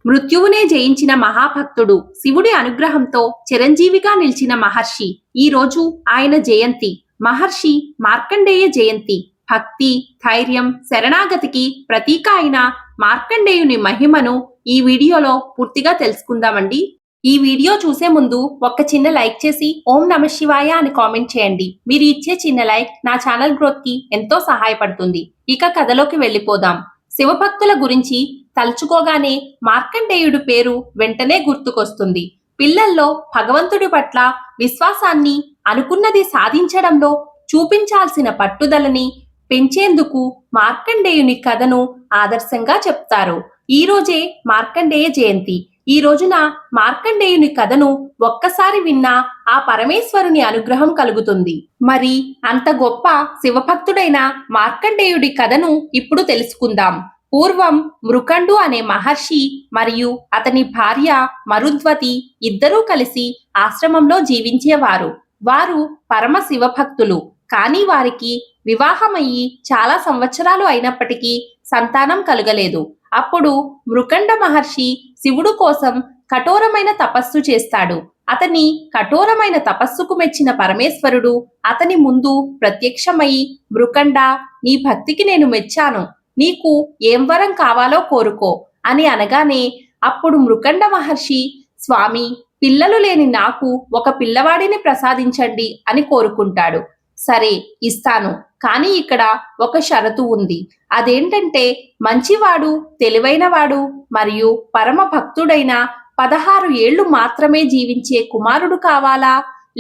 మృత్యువునే జయించిన మహాభక్తుడు, శివుడి అనుగ్రహంతో చిరంజీవిగా నిలిచిన మహర్షి. ఈ రోజు ఆయన జయంతి. మహర్షి మార్కండేయ జయంతి. భక్తి, ధైర్యం, శరణాగతికి ప్రతీక అయిన మార్కండేయుని మహిమను ఈ వీడియోలో పూర్తిగా తెలుసుకుందామండి. ఈ వీడియో చూసే ముందు ఒక చిన్న లైక్ చేసి ఓం నమ శివాయ అని కామెంట్ చేయండి. మీరు ఇచ్చే చిన్న లైక్ నా ఛానల్ గ్రోత్ కి ఎంతో సహాయపడుతుంది. ఇక కథలోకి వెళ్ళిపోదాం. శివభక్తుల గురించి తలుచుకోగానే మార్కండేయుడి పేరు వెంటనే గుర్తుకొస్తుంది. పిల్లల్లో భగవంతుడి పట్ల విశ్వాసాన్ని, అనుకున్నది సాధించడంలో చూపించాల్సిన పట్టుదలని పెంచేందుకు మార్కండేయుని కథను ఆదర్శంగా చెప్తారు. ఈ రోజే మార్కండేయ జయంతి. ఈ రోజున మార్కండేయుని కథను ఒక్కసారి విన్నా ఆ పరమేశ్వరుని అనుగ్రహం కలుగుతుంది. మరి అంత గొప్ప శివభక్తుడైన మార్కండేయుడి కథను ఇప్పుడు తెలుసుకుందాం. పూర్వం మృకండు అనే మహర్షి మరియు అతని భార్య మరుద్వతి ఇద్దరూ కలిసి ఆశ్రమంలో జీవించేవారు. వారు పరమ శివభక్తులు. కానీ వారికి వివాహమయ్యి చాలా సంవత్సరాలు అయినప్పటికీ సంతానం కలగలేదు. అప్పుడు మృకండ మహర్షి శివుడు కోసం కఠోరమైన తపస్సు చేస్తాడు. అతని కఠోరమైన తపస్సుకు మెచ్చిన పరమేశ్వరుడు అతని ముందు ప్రత్యక్షమై, మృకండ, నీ భక్తికి నేను మెచ్చాను, నీకు ఏం వరం కావాలో కోరుకో అని అనగానే అప్పుడు మృకండ మహర్షి, స్వామి, పిల్లలు లేని నాకు ఒక పిల్లవాడిని ప్రసాదించండి అని కోరుకుంటాడు. సరే, ఇస్తాను, కానీ ఇక్కడ ఒక షరతు ఉంది. అదేంటంటే మంచివాడు, తెలివైనవాడు మరియు పరమ భక్తుడైన 16 ఏళ్లు మాత్రమే జీవించే కుమారుడు కావాలా,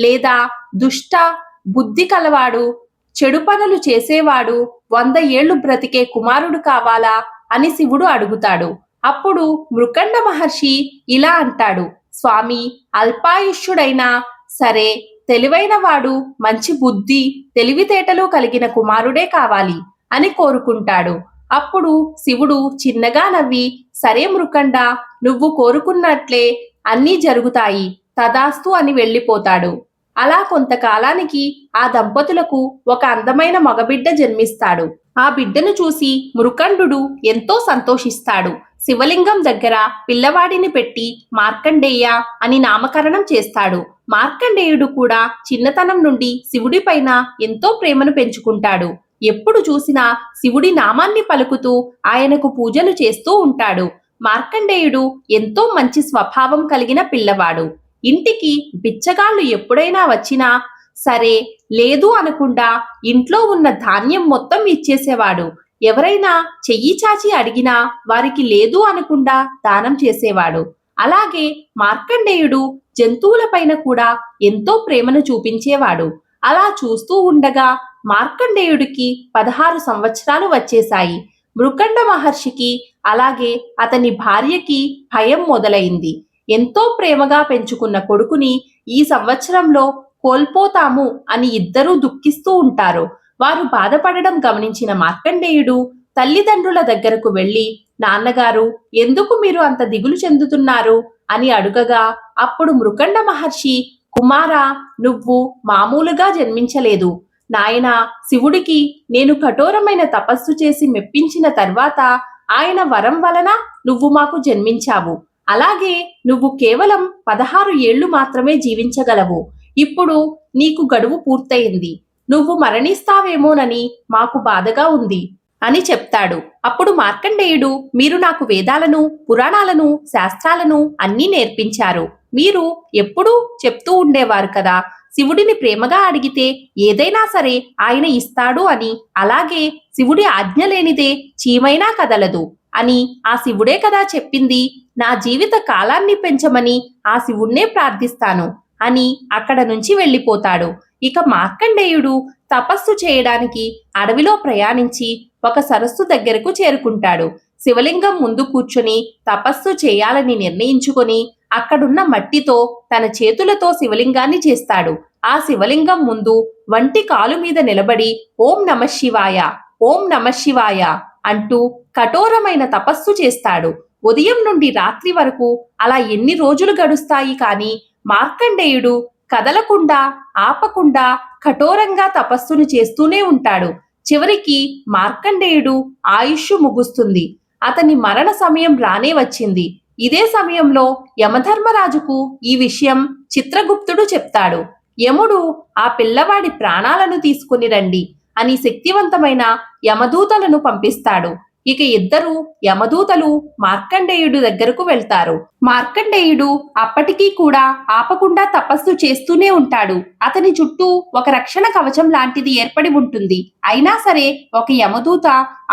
లేదా దుష్ట బుద్ధి కలవాడు, చెడు పనులు చేసేవాడు 100 ఏళ్లు బ్రతికే కుమారుడు కావాలా అని శివుడు అడుగుతాడు. అప్పుడు మృకండ మహర్షి ఇలా అంటాడు, స్వామి, అల్పాయుష్యుడైనా సరే తెలివైన వాడు, మంచి బుద్ధి, తెలివితేటలు కలిగిన కుమారుడే కావాలి అని కోరుకుంటాడు. అప్పుడు శివుడు చిన్నగా నవ్వి, సరే మృకండ, నువ్వు కోరుకున్నట్లే అన్నీ జరుగుతాయి, తదాస్తు అని వెళ్ళిపోతాడు. అలా కొంతకాలానికి ఆ దంపతులకు ఒక అందమైన మగబిడ్డ జన్మిస్తాడు. ఆ బిడ్డను చూసి మృకండు ఎంతో సంతోషిస్తాడు. శివలింగం దగ్గర పిల్లవాడిని పెట్టి మార్కండేయ అని నామకరణం చేస్తాడు. మార్కండేయుడు కూడా చిన్నతనం నుండి శివుడి పైన ఎంతో ప్రేమను పెంచుకుంటాడు. ఎప్పుడు చూసినా శివుడి నామాన్ని పలుకుతూ ఆయనకు పూజలు చేస్తూ ఉంటాడు. మార్కండేయుడు ఎంతో మంచి స్వభావం కలిగిన పిల్లవాడు. ఇంటికి బిచ్చగాళ్ళు ఎప్పుడైనా వచ్చినా సరే లేదు అనకుండా ఇంట్లో ఉన్న ధాన్యం మొత్తం ఇచ్చేసేవాడు. ఎవరైనా చెయ్యి చాచి అడిగినా వారికి లేదు అనకుండా దానం చేసేవాడు. అలాగే మార్కండేయుడు జంతువులపైన కూడా ఎంతో ప్రేమను చూపించేవాడు. అలా చూస్తూ ఉండగా మార్కండేయుడికి 16 సంవత్సరాలు వచ్చేశాయి. మృకండ మహర్షికి అలాగే అతని భార్యకి భయం మొదలైంది. ఎంతో ప్రేమగా పెంచుకున్న కొడుకుని ఈ సంవత్సరంలో కోల్పోతాము అని ఇద్దరూ దుఃఖిస్తూ ఉంటారు. వారు బాధపడడం గమనించిన మార్కండేయుడు తల్లిదండ్రుల దగ్గరకు వెళ్లి, నాన్నగారు, ఎందుకు మీరు అంత దిగులు చెందుతున్నారు అని అడుగగా అప్పుడు మృకండ మహర్షి, కుమారా, నువ్వు మామూలుగా జన్మించలేదు నాయనా. శివుడికి నేను కఠోరమైన తపస్సు చేసి మెప్పించిన తర్వాత ఆయన వరం వలన నువ్వు మాకు జన్మించావు. అలాగే నువ్వు కేవలం 16 ఏళ్లు మాత్రమే జీవించగలవు. ఇప్పుడు నీకు గడువు పూర్తయింది. నువ్వు మరణిస్తావేమోనని మాకు బాధగా ఉంది అని చెప్తాడు. అప్పుడు మార్కండేయుడు, మీరు నాకు వేదాలను, పురాణాలను, శాస్త్రాలను అన్నీ నేర్పించారు. మీరు ఎప్పుడూ చెప్తూ ఉండేవారు కదా, శివుడిని ప్రేమగా అడిగితే ఏదైనా సరే ఆయన ఇస్తాడు అని. అలాగే శివుడి ఆజ్ఞ లేనిదే చీమైనా కదలదు అని ఆ శివుడే కదా చెప్పింది. నా జీవిత కాలాన్ని పెంచమని ఆ శివుణ్ణే ప్రార్థిస్తాను అని అక్కడ నుంచి వెళ్ళిపోతాడు. ఇక మార్కండేయుడు తపస్సు చేయడానికి అడవిలో ప్రయాణించి ఒక సరస్సు దగ్గరకు చేరుకుంటాడు. శివలింగం ముందు కూర్చొని తపస్సు చేయాలని నిర్ణయించుకొని అక్కడున్న మట్టితో తన చేతులతో శివలింగాన్ని చేస్తాడు. ఆ శివలింగం ముందు వంటి కాలు మీద నిలబడి ఓం నమ శివాయ, ఓం నమ శివాయ అంటూ కఠోరమైన తపస్సు చేస్తాడు. ఉదయం నుండి రాత్రి వరకు అలా ఎన్ని రోజులు గడుస్తాయి కానీ మార్కండేయుడు కదలకుండా, ఆపకుండా కఠోరంగా తపస్సును చేస్తూనే ఉంటాడు. చివరికి మార్కండేయుడు ఆయుష్షు ముగుస్తుంది. అతని మరణ సమయం రానే వచ్చింది. ఇదే సమయంలో యమధర్మరాజుకు ఈ విషయం చిత్రగుప్తుడు చెప్తాడు. యముడు ఆ పిల్లవాడి ప్రాణాలను తీసుకుని రండి అని శక్తివంతమైన యమదూతలను పంపిస్తాడు. ఇక ఇద్దరు యమదూతలు మార్కండేయుడు దగ్గరకు వెళ్తారు. మార్కండేయుడు అప్పటికీ కూడా ఆపకుండా తపస్సు చేస్తూనే ఉంటాడు. అతని చుట్టూ ఒక రక్షణ కవచం లాంటిది ఏర్పడి ఉంటుంది. అయినా సరే ఒక యమదూత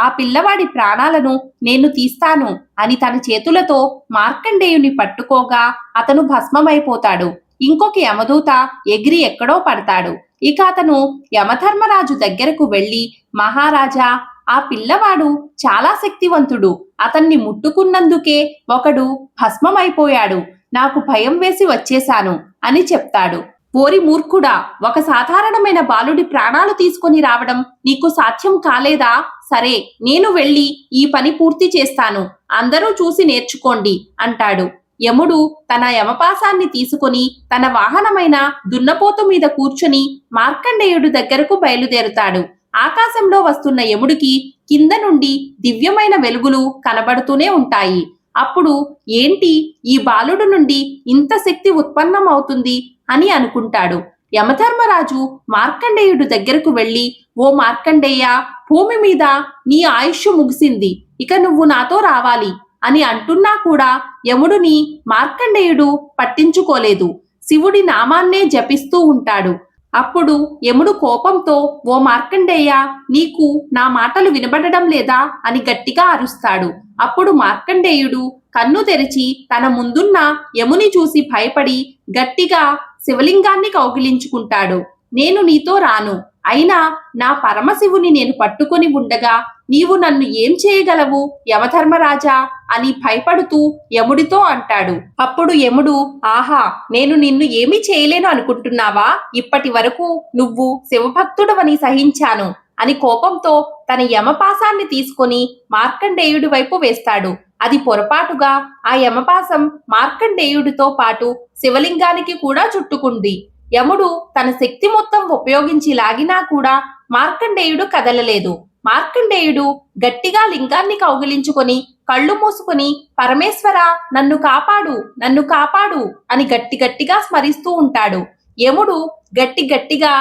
ఆ పిల్లవాడి ప్రాణాలను నేను తీస్తాను అని తన చేతులతో మార్కండేయుని పట్టుకోగా అతను భస్మమైపోతాడు. ఇంకొక యమదూత ఎగిరి ఎక్కడో పడతాడు. ఇక అతను యమధర్మరాజు దగ్గరకు వెళ్లి, మహారాజా, ఆ పిల్లవాడు చాలా శక్తివంతుడు. అతన్ని ముట్టుకున్నందుకే ఒకడు భస్మమైపోయాడు. నాకు భయం వేసి వచ్చేశాను అని చెప్తాడు. ఓరి మూర్ఖుడా, ఒక సాధారణమైన బాలుడి ప్రాణాలు తీసుకొని రావడం నీకు సాధ్యం కాలేదా? సరే, నేను వెళ్ళి ఈ పని పూర్తి చేస్తాను. అందరూ చూసి నేర్చుకోండి అంటాడు. యముడు తన యమపాసాన్ని తీసుకుని తన వాహనమైన దున్నపోతు మీద కూర్చుని మార్కండేయుడు దగ్గరకు బయలుదేరుతాడు. ఆకాశంలో వస్తున్న యముడికి కింద నుండి దివ్యమైన వెలుగులు కనబడుతూనే ఉంటాయి. అప్పుడు ఏంటి, ఈ బాలుడు నుండి ఇంత శక్తి ఉత్పన్నం అవుతుంది అని అనుకుంటాడు. యమధర్మరాజు మార్కండేయుడు దగ్గరకు వెళ్లి, ఓ మార్కండేయ, భూమి మీద నీ ఆయుష్ ముగిసింది, ఇక నువ్వు నాతో రావాలి అని అంటున్నా కూడా యముడిని మార్కండేయుడు పట్టించుకోలేదు. శివుడి నామాన్నే జపిస్తూ ఉంటాడు. అప్పుడు యముడు కోపంతో, ఓ మార్కండేయ, నీకు నా మాటలు వినబడడం లేదా అని గట్టిగా అరుస్తాడు. అప్పుడు మార్కండేయుడు కన్ను తెరిచి తన ముందున్న యముని చూసి భయపడి గట్టిగా శివలింగాన్ని కౌగిలించుకుంటాడు. నేను నీతో రాను, అయినా నా పరమశివుని నేను పట్టుకొని ఉండగా నీవు నన్ను ఏం చేయగలవు యమధర్మరాజా అని భయపడుతూ యముడితో అంటాడు. అప్పుడు యముడు, ఆహా, నేను నిన్ను ఏమీ చేయలేను అనుకుంటున్నావా? ఇప్పటి వరకు నువ్వు శివభక్తుడవని సహించాను అని కోపంతో తన యమపాసాన్ని తీసుకొని మార్కండేయుడి వైపు వేస్తాడు. అది పొరపాటుగా ఆ యమపాసం మార్కండేయుడితో పాటు శివలింగానికి కూడా చుట్టుకుంది. యముడు తన శక్తి మొత్తం ఉపయోగించి లాగినా కూడా మార్కండేయుడు కదలలేదు. మార్కండేయుడు గట్టిగా లింగాన్ని కౌగిలించుకొని కళ్ళు మూసుకొని, పరమేశ్వర, నన్ను కాపాడు, నన్ను కాపాడు అని గట్టిగా స్మరిస్తూ ఉంటాడు. యముడు గట్టిగా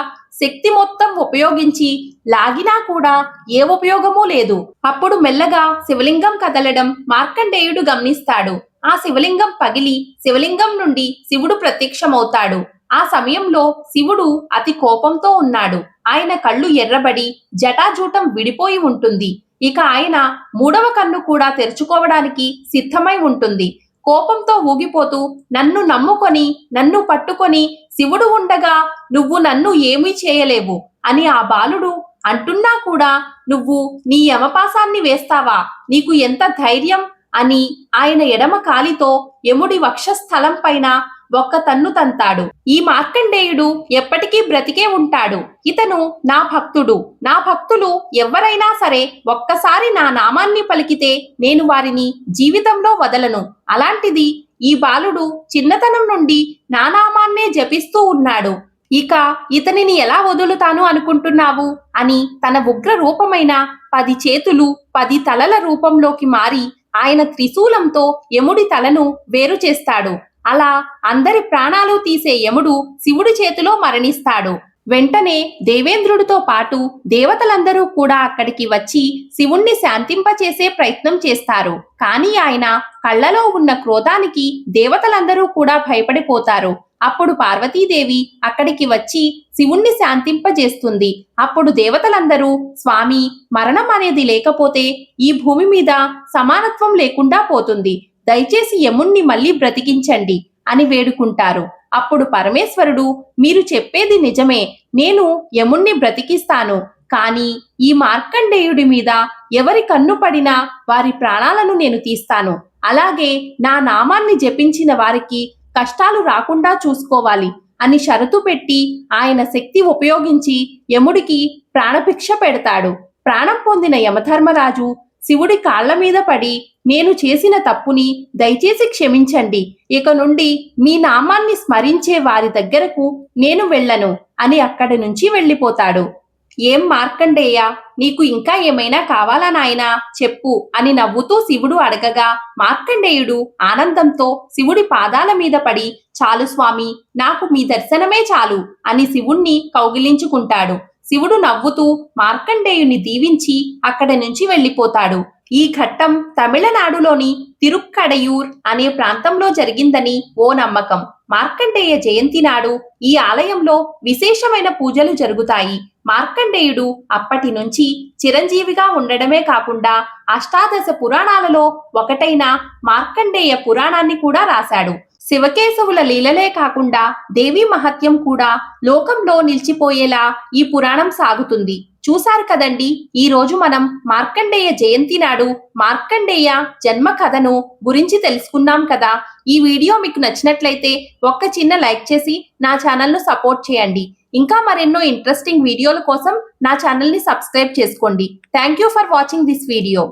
శక్తి మొత్తం ఉపయోగించి లాగినా కూడా ఏ ఉపయోగమూ లేదు. అప్పుడు మెల్లగా శివలింగం కదలడం మార్కండేయుడు గమనిస్తాడు. ఆ శివలింగం పగిలి శివలింగం నుండి శివుడు ప్రత్యక్షమవుతాడు. ఆ సమయంలో శివుడు అతి కోపంతో ఉన్నాడు. ఆయన కళ్ళు ఎర్రబడి జటాజూటం విడిపోయి ఉంటుంది. ఇక ఆయన మూడవ కన్ను కూడా తెరుచుకోవడానికి సిద్ధమై ఉంటుంది. కోపంతో ఊగిపోతూ, నన్ను నమ్ముకొని నన్ను పట్టుకొని శివుడు ఉండగా నువ్వు నన్ను ఏమీ చేయలేవు అని ఆ బాలుడు అంటున్నా కూడా నువ్వు నీ యమపాసాన్ని వేస్తావా? నీకు ఎంత ధైర్యం అని ఆయన ఎడమ కాలితో యముడి వక్షస్థలం పైన ఒక్క తన్ను తంతాడు. ఈ మార్కండేయుడు ఎప్పటికీ బ్రతికే ఉంటాడు. ఇతను నా భక్తుడు. నా భక్తులు ఎవరైనా సరే ఒక్కసారి నా నామాన్ని పలికితే నేను వారిని జీవితంలో వదలను. అలాంటిది ఈ బాలుడు చిన్నతనం నుండి నా నామాన్నే జపిస్తూ ఉన్నాడు. ఇక ఇతనిని ఎలా వదులుతాను అనుకుంటున్నావు అని తన ఉగ్ర రూపమైన 10 చేతులు 10 తలల రూపంలోకి మారి ఆయన త్రిశూలంతో యముడి తలను వేరు చేస్తాడు. అలా అందరి ప్రాణాలు తీసే యముడు శివుడి చేతిలో మరణిస్తాడు. వెంటనే దేవేంద్రుడితో పాటు దేవతలందరూ కూడా అక్కడికి వచ్చి శివుణ్ణి శాంతింపచేసే ప్రయత్నం చేస్తారు. కానీ ఆయన కళ్ళలో ఉన్న క్రోధానికి దేవతలందరూ కూడా భయపడిపోతారు. అప్పుడు పార్వతీదేవి అక్కడికి వచ్చి శివుణ్ణి శాంతింపజేస్తుంది. అప్పుడు దేవతలందరూ, స్వామి, మరణం అనేది లేకపోతే ఈ భూమి మీద సమానత్వం లేకుండా పోతుంది. దయచేసి యముణ్ణి మళ్ళీ బ్రతికించండి అని వేడుకుంటారు. అప్పుడు పరమేశ్వరుడు, మీరు చెప్పేది నిజమే, నేను యముణ్ణి బ్రతికిస్తాను. కానీ ఈ మార్కండేయుడి మీద ఎవరి కన్ను పడినా వారి ప్రాణాలను నేను తీస్తాను. అలాగే నా నామాన్ని జపించిన వారికి కష్టాలు రాకుండా చూసుకోవాలి అని షరతు పెట్టి ఆయన శక్తి ఉపయోగించి యముడికి ప్రాణభిక్ష పెడతాడు. ప్రాణం పొందిన యమధర్మరాజు శివుడి కాళ్ల మీద పడి, నేను చేసిన తప్పుని దయచేసి క్షమించండి. ఇక నుండి మీ నామాన్ని స్మరించే వారి దగ్గరకు నేను వెళ్ళను అని అక్కడి నుంచి వెళ్ళిపోతాడు. ఏం మార్కండేయ, నీకు ఇంకా ఏమైనా కావాలా నాయనా చెప్పు అని నవ్వుతూ శివుడు అడగగా మార్కండేయుడు ఆనందంతో శివుడి పాదాల మీద పడి, చాలు స్వామి, నాకు మీ దర్శనమే చాలు అని శివుణ్ణి కౌగిలించుకుంటాడు. శివుడు నవ్వుతూ మార్కండేయుని దీవించి అక్కడి నుంచి వెళ్ళిపోతాడు. ఈ ఘట్టం తమిళనాడులోని తిరుక్కడయూర్ అనే ప్రాంతంలో జరిగిందని ఓ నమ్మకం. మార్కండేయ జయంతి నాడు ఈ ఆలయంలో విశేషమైన పూజలు జరుగుతాయి. మార్కండేయుడు అప్పటి నుంచి చిరంజీవిగా ఉండడమే కాకుండా అష్టాదశ పురాణాలలో ఒకటైన మార్కండేయ పురాణాన్ని కూడా రాశాడు. శివకేశవుల లీలలే కాకుండా దేవీ మహత్యం కూడా లోకంలో నిలిచిపోయేలా ఈ పురాణం సాగుతుంది. చూశారు కదండి, ఈ రోజు మనం మార్కండేయ జయంతి నాడు మార్కండేయ జన్మ కథను గురించి తెలుసుకున్నాం కదా. ఈ వీడియో మీకు నచ్చినట్లయితే ఒక్క చిన్న లైక్ చేసి నా ఛానల్ను సపోర్ట్ చేయండి. ఇంకా మరెన్నో ఇంట్రెస్టింగ్ వీడియోల కోసం నా ఛానల్ని సబ్స్క్రైబ్ చేసుకోండి. Thank you for watching this video.